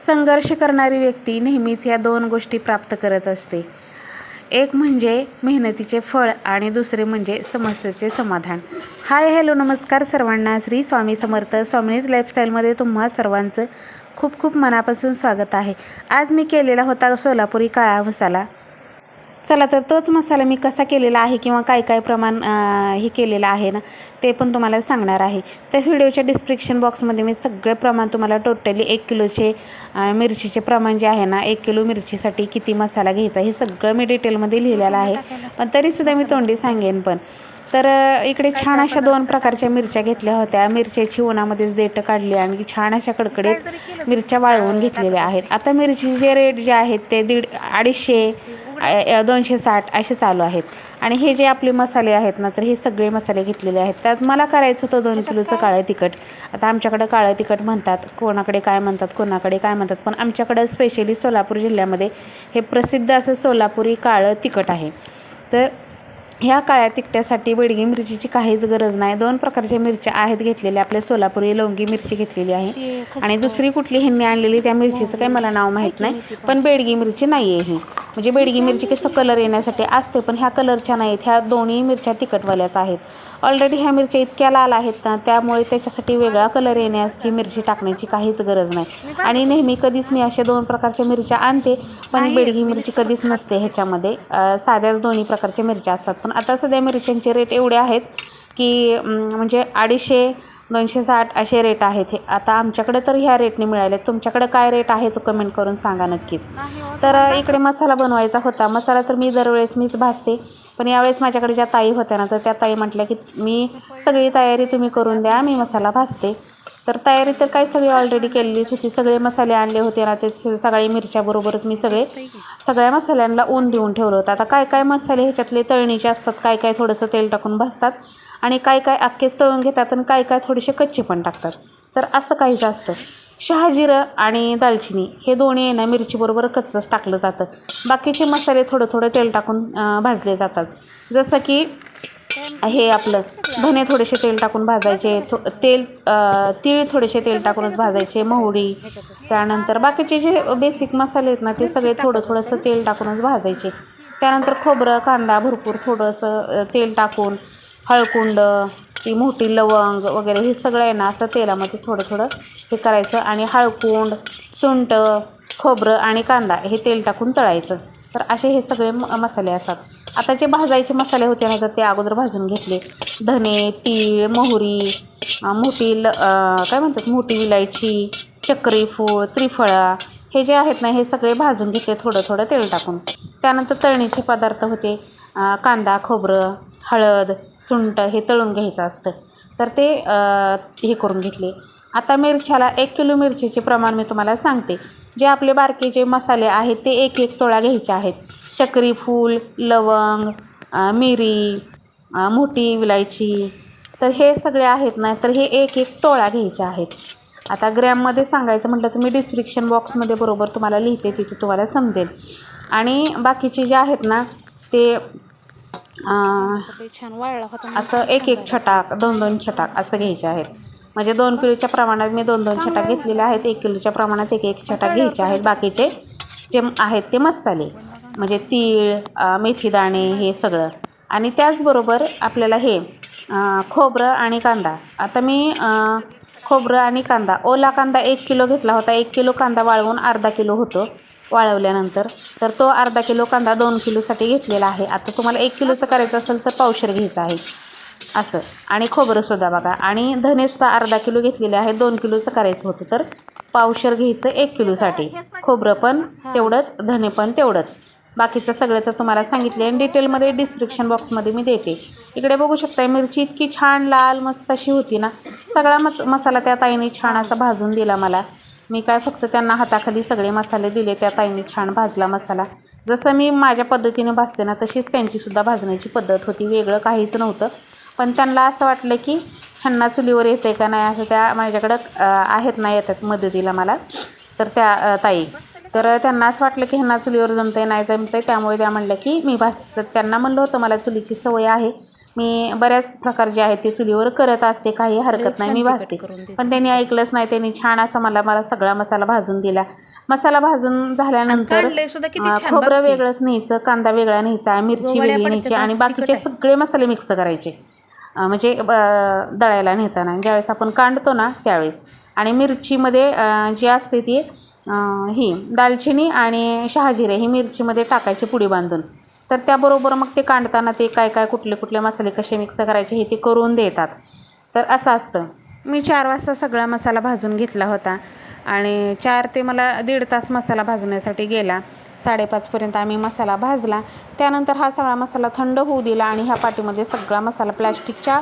संघर्ष करणारी व्यक्ती नेहमीच या दोन गोष्टी प्राप्त करत असते. एक म्हणजे मेहनतीचे फळ आणि दुसरे म्हणजे समस्येचे समाधान. हाय हॅलो नमस्कार सर्वांना. श्री स्वामी समर्थ स्वामीनीज लाईफस्टाईलमध्ये तुम्हा सर्वांचं खूप खूप मनापासून स्वागत आहे. आज मी केलेला होता सोलापुरी काळा मसाला. चला तर तोच मसाला मी कसा केलेला आहे किंवा काय काय प्रमाण हे केलेलं आहे ना ते पण तुम्हाला सांगणार आहे. त्या व्हिडिओच्या डिस्क्रिप्शन बॉक्समध्ये मी सगळे प्रमाण तुम्हाला टोटली 1 किलोचे मिरचीचे प्रमाण जे आहे ना 1 किलो मिरचीसाठी किती मसाला घ्यायचा हे सगळं मी डिटेलमध्ये लिहिलेलं आहे. पण तरीसुद्धा मी तोंडी सांगेन. पण तर इकडे छान अशा 2 प्रकारच्या मिरच्या घेतल्या होत्या. मिरच्याची उन्हामध्येच देठ काढली आणि छान अशा कडकडीत मिरच्या वाळवून घेतलेल्या आहेत. आता मिरचीचे रेट जे आहेत ते 250 260 असे चालू आहेत. आणि हे जे आपले मसाले आहेत ना तर हे सगळे मसाले घेतलेले आहेत. त्यात मला करायचं होतं 2 किलोचं काळं तिखट. आता आमच्याकडं काळं तिखट म्हणतात, कोणाकडे काय म्हणतात, कोणाकडे काय म्हणतात, पण आमच्याकडं स्पेशली सोलापूर जिल्ह्यामध्ये हे प्रसिद्ध असं सोलापुरी काळं तिखट आहे. तर ह्या काळ्या तिखटासाठी बेडगी मिरचीची काहीच गरज नाही. 2 प्रकारच्या मिरच्या आहेत घेतलेल्या. आपल्या सोलापुरी लवंगी मिरची घेतलेली आहे आणि दुसरी कुठली ह्यांनी आणलेली त्या मिरचीचं काही मला नाव माहीत नाही, पण बेडगी मिरची नाही आहे ही. म्हणजे बेडगी मिरची कसं कलर येण्यासाठी असते, पण ह्या कलरच्या नाहीत. ह्या दोन्ही मिरच्या तिखटवाल्याच आहेत. ऑलरेडी ह्या मिरच्या इतक्या लाल आहेत ना त्यामुळे त्याच्यासाठी वेगळा कलर येण्याची मिरची टाकण्याची काहीच गरज नाही. आणि नेहमी कधीच मी अशा 2 प्रकारच्या मिरच्या आणते, पण बेडगी मिरची कधीच नसते ह्याच्यामध्ये. साध्याच दोन्ही प्रकारच्या मिरच्या असतात. पण आता सध्या मिरच्यांचे रेट एवढे आहेत की म्हणजे 250 260 असे रेट आहेत. हे आता आमच्याकडे तर ह्या रेटने मिळाले. तुमच्याकडे काय रेट आहे तो कमेंट करून सांगा नक्कीच. तर इकडे मसाला बनवायचा होता. मसाला तर मी दरवेळेस मीच भाजते, पण यावेळेस माझ्याकडे ज्या ताई होत्या ना तर त्या ताई म्हटल्या की मी सगळी तयारी तुम्ही करून द्या, मी मसाला भाजते. तर तयारी तर काय सगळी ऑलरेडी केलेलीच होती. सगळे मसाले आणले होते ना ते सगळी मिरच्याबरोबरच मी सगळ्या मसाल्यांना ऊन देऊन ठेवलं होतं. आता काय काय मसाले ह्याच्यातले तळणीचे असतात, काय काय थोडंसं तेल टाकून भाजतात आणि काय काय अख्खेच तळून घेतात आणि काय काय थोडेसे कच्चे पण टाकतात. तर असं काहीच असतं. शहाजिरं आणि दालचिनी हे दोन्ही आहे ना मिरचीबरोबर कच्चंच टाकलं जातं. बाकीचे मसाले थोडं थोडं तेल टाकून भाजले जातात. जसं की हे आपलं धने थोडेसे तेल टाकून भाजायचे, तीळ थोडेसे तेल टाकूनच भाजायचे, मोहरी, त्यानंतर बाकीचे जे बेसिक मसाले आहेत ना ते सगळे थोडंसं तेल टाकूनच भाजायचे. त्यानंतर खोबरं, कांदा भरपूर थोडंसं तेल टाकून, हळकुंड, ती मोठी लवंग वगैरे हे सगळं आहे ना असं तेलामध्ये थोडं हे करायचं आणि हळकुंड, सुंठ, खोबरं आणि कांदा हे तेल टाकून तळायचं. तर असे हे सगळे मसाले असतात. आता जे भाजायचे मसाले होते ना तर ते अगोदर भाजून घेतले. धने, तीळ, मोहरी, काय म्हणतात मोठी विलायची, चक्रीफूल, त्रिफळा हे जे आहेत ना हे सगळे भाजून घेतले थोडं तेल टाकून. त्यानंतर तळणीचे पदार्थ होते. कांदा, खोबरं, हळद, सुंठ हे तळून घ्यायचं असतं. तर ते हे करून घेतले. आता मिरच्याला 1 किलो मिरचीचे प्रमाण मी तुम्हाला सांगते. जे आपले बारके जे मसाले आहेत ते 1 तोळा घ्यायचे आहेत. चक्रीफूल, लवंग, मिरी, मोठी विलायची, तर हे सगळे आहेत ना तर हे 1 तोळा घ्यायचे आहेत. आता ग्रॅममध्ये सांगायचं म्हटलं तर मी डिस्क्रिप्शन बॉक्समध्ये बरोबर तुम्हाला लिहिते, तिथे तुम्हाला समजेल. आणि बाकीचे जे आहेत ना ते असं 1 छटाक 2 छटाक असं घ्यायचे आहेत. म्हणजे 2 किलोच्या प्रमाणात मी 2 छटाक घेतलेले आहेत. 1 किलोच्या प्रमाणात 1 छटाक घ्यायचे आहेत. बाकीचे जे आहेत ते मसाले म्हणजे तीळ, मेथीदाणे हे सगळं. आणि त्याचबरोबर आपल्याला हे खोबरं आणि कांदा. आता मी खोबरं आणि कांदा, ओला कांदा 1 किलो घेतला होता. 1 किलो कांदा वाळवून अर्धा किलो होतो वाळवल्यानंतर. तर तो अर्धा किलो कांदा 2 किलोसाठी घेतलेला आहे. आता तुम्हाला 1 किलोचं करायचं असेल तर पावशेर घ्यायचं आहे असं. आणि खोबरंसुद्धा बघा. आणि धनेसुद्धा अर्धा किलो घेतलेले आहे. 2 किलोचं करायचं होतं तर पावशेर घ्यायचं 1 किलोसाठी. खोबरं पण तेवढंच, धने पण तेवढंच. बाकीचं सगळं तर तुम्हाला सांगितले आणि डिटेलमध्ये डिस्क्रिप्शन बॉक्समध्ये मी देते. इकडे बघू शकता मिरची इतकी छान लाल मस्त अशी होती ना. सगळा मसाला त्या ताईने छान असा भाजून दिला मला. मी काय फक्त त्यांना हाताखाली सगळे मसाले दिले. त्या ताईने छान भाजला मसाला. जसं मी माझ्या पद्धतीने भाजते ना तशीच त्यांचीसुद्धा भाजण्याची पद्धत होती. वेगळं काहीच नव्हतं. पण त्यांना असं वाटलं की ह्यांना चुलीवर येते का नाही असं. त्या माझ्याकडं आहेत ना येतात मदतीला मला तर त्या ताई. तर त्यांना असं वाटलं की ह्यांना चुलीवर जमतं आहे नाही जमतं आहे, त्यामुळे त्या म्हणल्या की मी भाजते. त्यांना म्हणलं होतं मला चुलीची सवय आहे, मी बऱ्याच प्रकार जे आहेत ते चुलीवर करत असते, काही हरकत नाही, मी भाजते. पण त्यांनी ऐकलंच नाही. त्यांनी छान असं मला सगळा मसाला भाजून दिला मसाला भाजून झाल्यानंतर खोबरं वेगळंच न्यायचं, कांदा वेगळा न्यायचा, मिरची वेगळी न्यायची आणि बाकीचे सगळे मसाले मिक्स करायचे, म्हणजे दळायला नेताना ज्यावेळेस आपण कांडतो ना त्यावेळेस. आणि मिरचीमध्ये जी असते ती ही दालचिनी आणि शहाजिरे ही मिरचीमध्ये टाकायची पुडी बांधून. तर त्याबरोबर मग ते कांडताना ते काय काय कुठले कुठले मसाले कसे मिक्स करायचे हे ते करून देतात. तर असं असतं. मी 4 वाजता सगळा मसाला भाजून घेतला होता आणि 4 ते मला 1.5 तास मसाला भाजण्यासाठी गेला. 5:30पर्यंत आम्ही मसाला भाजला. त्यानंतर हा सगळा मसाला थंड होऊ दिला आणि ह्या पाटीमध्ये सगळा मसाला प्लॅस्टिकच्या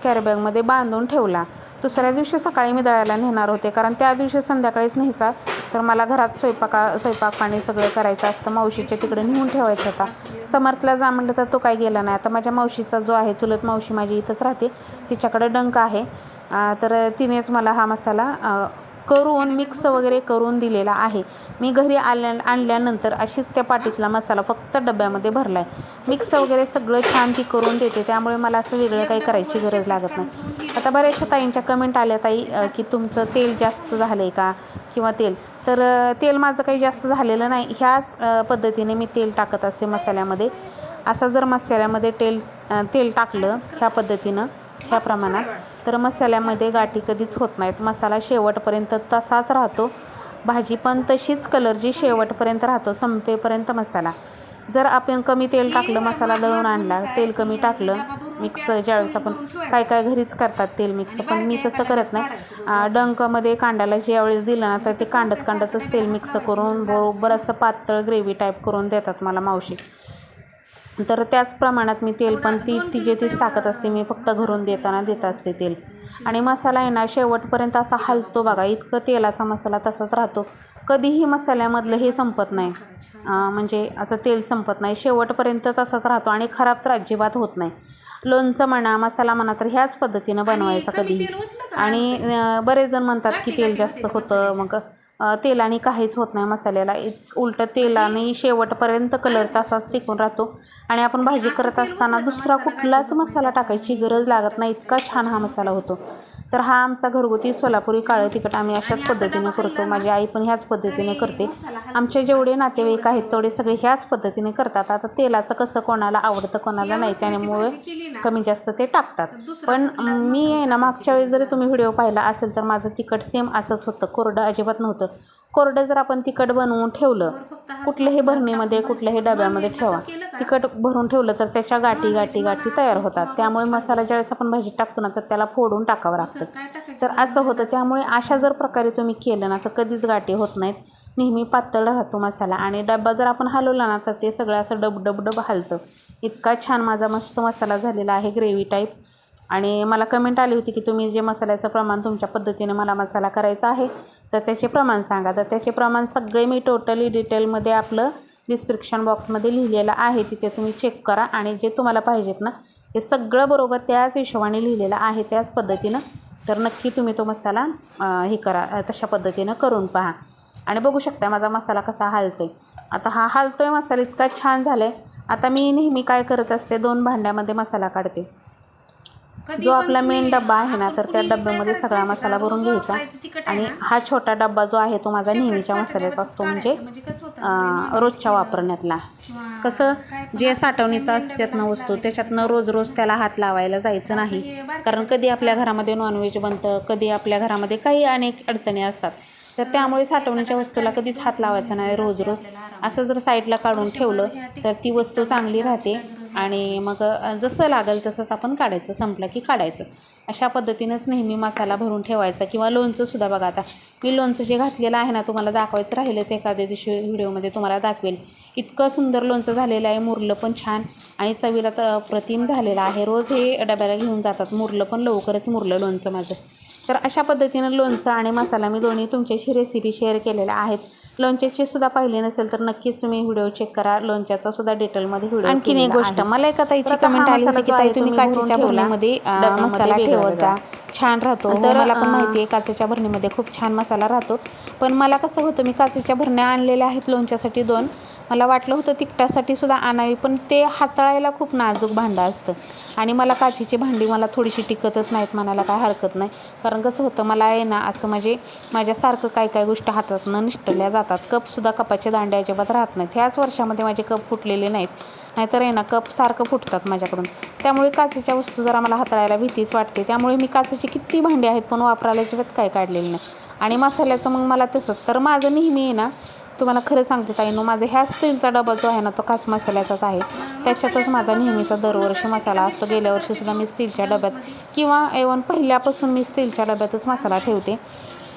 कॅरीबॅगमध्ये बांधून ठेवला. दुसऱ्या दिवशी सकाळी मी दळायला नेणार होते, कारण त्या दिवशी संध्याकाळीच न्यायचा. तर मला घरात स्वयंपाक पाणी सगळं करायचं असतं. मावशीच्या तिकडे नेऊन ठेवायचा होता. समर्थला जा म्हटलं तर तो काही गेला नाही. आता माझ्या मावशीचा जो आहे, चुलत मावशी माझी इथंच राहते, तिच्याकडे डंक आहे. तर तिनेच मला हा मसाला करून मिक्स वगैरे करून दिलेला आहे. मी घरी आणल्यानंतर अशीच त्या पाटीतला मसाला फक्त डब्यामध्ये भरला आहे. मिक्स वगैरे सगळं छान ती करून देते, त्यामुळे मला असं वेगळं काही करायची गरज लागत नाही. आता बऱ्याचशा ताईंच्या कमेंट आल्या, ताई की तुमचं तेल जास्त झालं आहे का किंवा तेल. तर तेल माझं काही जास्त झालेलं नाही. ह्याच पद्धतीने मी तेल टाकत असते मसाल्यामध्ये. असं जर मसाल्यामध्ये तेल टाकलं ह्या पद्धतीनं, ह्या प्रमाणात, तर मसाल्यामध्ये गाठी कधीच होत नाहीत. मसाला शेवटपर्यंत तसाच राहतो. भाजी पण तशीच कलरची शेवटपर्यंत राहतो, संपेपर्यंत मसाला. जर आपण कमी तेल टाकलं, मसाला दळून आणला, तेल कमी टाकलं मिक्स, ज्यावेळेस आपण काय घरीच करतात तेल मिक्स, पण मी तसं करत नाही. डंकमध्ये कांडायला ज्यावेळेस दिलं ना, तर ते कांडतच तेल मिक्स करून बरोबर असं पातळ ग्रेव्ही टाईप करून देतात मला मावशी. तर त्याच प्रमाणात मी तेल पण तीच टाकत असते. मी फक्त घरून देत असते तेल. आणि मसाला आहे ना शेवटपर्यंत असा हलतो बघा, इतकं तेलाचा मसाला तसाच राहतो. कधीही मसाल्यामधलं हे संपत नाही, म्हणजे असं तेल संपत नाही, शेवटपर्यंत तसाच राहतो आणि खराब तर अजिबात होत नाही. लोणचं म्हणा, मसाला म्हणा, तर ह्याच पद्धतीनं बनवायचा कधीही. आणि बरेच जण म्हणतात की तेल जास्त होतं, मग तेलाने काहीच होत नाही मसाल्याला. उलटं तेलाने शेवटपर्यंत कलर तसाच टिकून राहतो आणि आपण भाजी करत असताना दुसरा कुठलाच मसाला टाकायची गरज लागत नाही, इतका छान हा मसाला होतो. तर हा आमचा घरगुती सोलापुरी काळं तिखट आम्ही अशाच पद्धतीने करतो. माझी आई पण ह्याच पद्धतीने करते. आमचे जेवढे नातेवाईक आहेत तेवढे सगळे ह्याच पद्धतीने करतात. आता तेलाचं कसं कोणाला आवडतं कोणाला नाही, त्यामुळे कमी जास्त ते टाकतात. पण मी आहे ना, मागच्या वेळेस जरी तुम्ही व्हिडिओ पाहिला असेल तर माझं तिखट सेम असंच होतं, कोरडं अजिबात नव्हतं. कोरडं जर आपण तिखट बनवून ठेवलं, कुठल्याही भरणीमध्ये कुठल्याही डब्यामध्ये ठेवा, तिखट भरून ठेवलं तर त्याच्या गाठी तयार होतात. त्यामुळे मसाला ज्यावेळेस आपण भाजीत टाकतो ना, तर त्याला फोडून टाकावं लागतं. तर असं होतं. त्यामुळे अशा जर प्रकारे तुम्ही केलं ना, तर कधीच गाठी होत नाहीत. नेहमी पातळ राहतो मसाला. आणि डब्बा जर आपण हलवला ना, तर ते सगळं असं डब हलतं. इतका छान माझा मस्त मसाला झालेला आहे, ग्रेव्ही टाईप. आणि मला कमेंट आली होती की तुम्ही जे मसाल्याचं प्रमाण तुमच्या पद्धतीने मला मसाला करायचा आहे, तर त्याचे प्रमाण सांगा. तर त्याचे प्रमाण सगळे मी टोटली डिटेलमध्ये आपलं डिस्क्रिप्शन बॉक्समध्ये लिहिलेलं आहे, तिथे तुम्ही चेक करा. आणि जे तुम्हाला पाहिजेत ना, ते सगळं बरोबर त्याच हिशोबाने लिहिलेलं आहे, त्याच पद्धतीनं. तर नक्की तुम्ही तो मसाला हे करा, तशा पद्धतीनं करून पहा. आणि बघू शकता माझा मसाला कसा हलतोय. आता हा हलतोय मसाला इतका छान झाला आहे. आता मी नेहमी काय करत असते, 2 भांड्यामध्ये मसाला काढते. जो आपला मेन डब्बा आहे ना, तर त्या डब्यामध्ये सगळा मसाला भरून घ्यायचा. आणि हा छोटा डब्बा जो आहे तो माझा नेहमीच्या मसाल्याचा असतो, म्हणजे रोजच्या वापरण्यातला. कसं जे साठवणीचं असतात ना वस्तू, त्याच्यातनं रोज त्याला हात लावायला जायचं नाही. कारण कधी आपल्या घरामध्ये नॉनव्हेज बनतं, कधी आपल्या घरामध्ये काही अनेक अडचणी असतात. तर त्यामुळे साठवणीच्या वस्तूला कधीच हात लावायचा नाही रोज. असं जर साईडला काढून ठेवलं तर ती वस्तू चांगली राहते. आणि मग जसं लागेल तसंच आपण काढायचं, संपलं की काढायचं. अशा पद्धतीनंच नेहमी मसाला भरून ठेवायचा. किंवा लोणचंसुद्धा बघा, आता मी लोणचं जे घातलेलं आहे ना, तुम्हाला दाखवायचं राहिलंच, एखाद्या दिवशी व्हिडिओमध्ये तुम्हाला दाखवेल. इतकं सुंदर लोणचं झालेलं आहे, मुरलं पण छान आणि चवीला तर अप्रतिम झालेलं आहे. रोज हे डब्याला घेऊन जातात, मुरलं पण लवकरच मुरलं लोणचं माझं. तर अशा पद्धतीनं लोणचं आणि मसाला मी दोन्ही तुमच्याशी रेसिपी शेअर केलेल्या आहेत. लोणच्याची सुद्धा पाहिली नसेल तर नक्कीच तुम्ही व्हिडिओ चेक करा. लोणच्याचा सुद्धा डिटेलमध्ये व्हिडिओ. आणखीन एक गोष्ट, मला एका ताईची कमेंट आली होती की ताई तुम्ही काचेच्या भरणीमध्ये मसाला ठेवत जा, छान राहतो. तर मला पण माहिती आहे काचेच्या भरणीमध्ये खूप छान मसाला राहतो. पण मला कसं होतं, मी काचेच्या भरण्या आणलेल्या आहेत लोणच्यासाठी 2. मला वाटलं होतं तिखटासाठी सुद्धा आणावी, पण ते हाताळायला खूप नाजूक भांडं असतं. आणि मला काचेची भांडी मला थोडीशी टिकतच नाहीत, म्हणायला काय हरकत नाही. कारण कसं होतं, मला आहे ना असं म्हणजे माझ्यासारखं काय गोष्टी हातातनं निष्ठल्या जातात. राहतात. कपसुद्धा कपाच्या दांड्या अजिबात राहत नाहीत. ह्याच वर्षामध्ये माझे कप फुटलेले नाहीत, नाहीतर आहे ना कप सारखं फुटतात माझ्याकडून. त्यामुळे काचेच्या वस्तू जरा मला हाताळायला भीतीच वाटते. त्यामुळे मी काचेची किती भांडी आहेत पण वापरायला अजिबात काय काढलेली नाही. आणि मसाल्याचं मग मला तसंच तर माझं नेहमी आहे ना, तुम्हाला खरं सांगते ताईंनो, माझा ह्या स्टीलचा डबा जो आहे ना तो खास मसाल्याचाच आहे. त्याच्यातच माझा नेहमीचा दरवर्षी मसाला असतो. गेल्या वर्षीसुद्धा मी स्टीलच्या डब्यात किंवा एवन पहिल्यापासून मी स्टीलच्या डब्यातच मसाला ठेवते.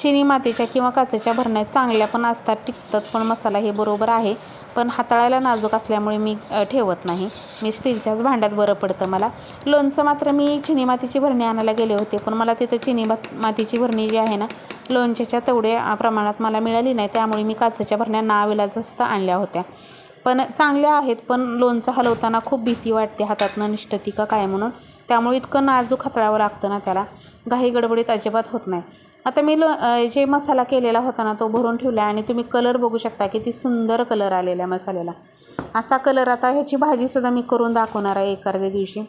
चिनी मातीच्या किंवा काचेच्या भरण्यात चांगल्या पण असतात, टिकतात पण मसाला हे बरोबर आहे. पण हाताळायला नाजूक असल्यामुळे मी ठेवत नाही. मी स्टीलच्याच भांड्यात बरं पडतं मला. लोणचं मात्र मी चिनी मातीची भरणी आणायला गेले होते, पण मला तिथं चिनी मातीची भरणी जी आहे ना लोणच्याच्या तेवढ्या प्रमाणात मला मिळाली नाही. त्यामुळे मी काचेच्या भरण्या नाविलाजास्त आणल्या होत्या. पण चांगल्या आहेत, पण लोणचं हलवताना खूप भीती वाटते हातातनं निष्ठती का काय म्हणून. त्यामुळे इतकं नाजूक हाताळावं लागतं ना त्याला, घाई गडबडीत अजिबात होत नाही. आता मी जे मसाला केलेला होता ना तो भरून ठेवला आणि तुम्ही कलर बघू शकता किती सुंदर कलर आलेला आहे मसाल्याला. असा कलर आता ह्याची भाजीसुद्धा मी करून दाखवणार आहे एखाद्या दिवशी.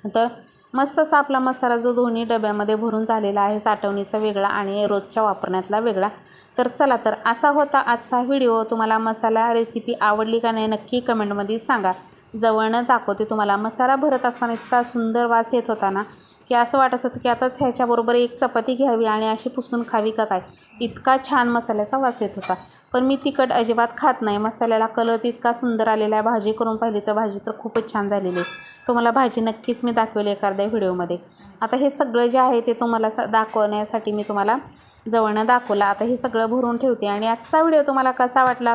तर मस्त असा आपला मसाला जो दोन्ही डब्यामध्ये भरून झालेला आहे, साठवणीचा वेगळा आणि रोजच्या वापरण्यातला वेगळा. तर चला, तर असा होता आजचा व्हिडिओ. तुम्हाला मसाला रेसिपी आवडली का नाही नक्की कमेंटमध्ये सांगा. जवळनं दाखवते तुम्हाला. मसाला भरत असताना इतका सुंदर वास येत होता ना की असं वाटत होतं की आताच ह्याच्याबरोबर एक चपाती घ्यावी आणि अशी पुसून खावी का काय, इतका छान मसाल्याचा वास येत होता. पण मी तिखट अजिबात खात नाही. मसाल्याला कलर इतका सुंदर आलेला आहे. भाजी करून पाहिली तर भाजी तर खूपच छान झालेली आहे. तुम्हाला भाजी नक्कीच मी दाखवेल एखाद्या व्हिडिओमध्ये. आता हे सगळं जे आहे ते तुम्हाला दाखवण्यासाठी मी तुम्हाला जवळनं दाखवलं. आता हे सगळं भरून ठेवते. आणि आजचा व्हिडिओ तुम्हाला कसा वाटला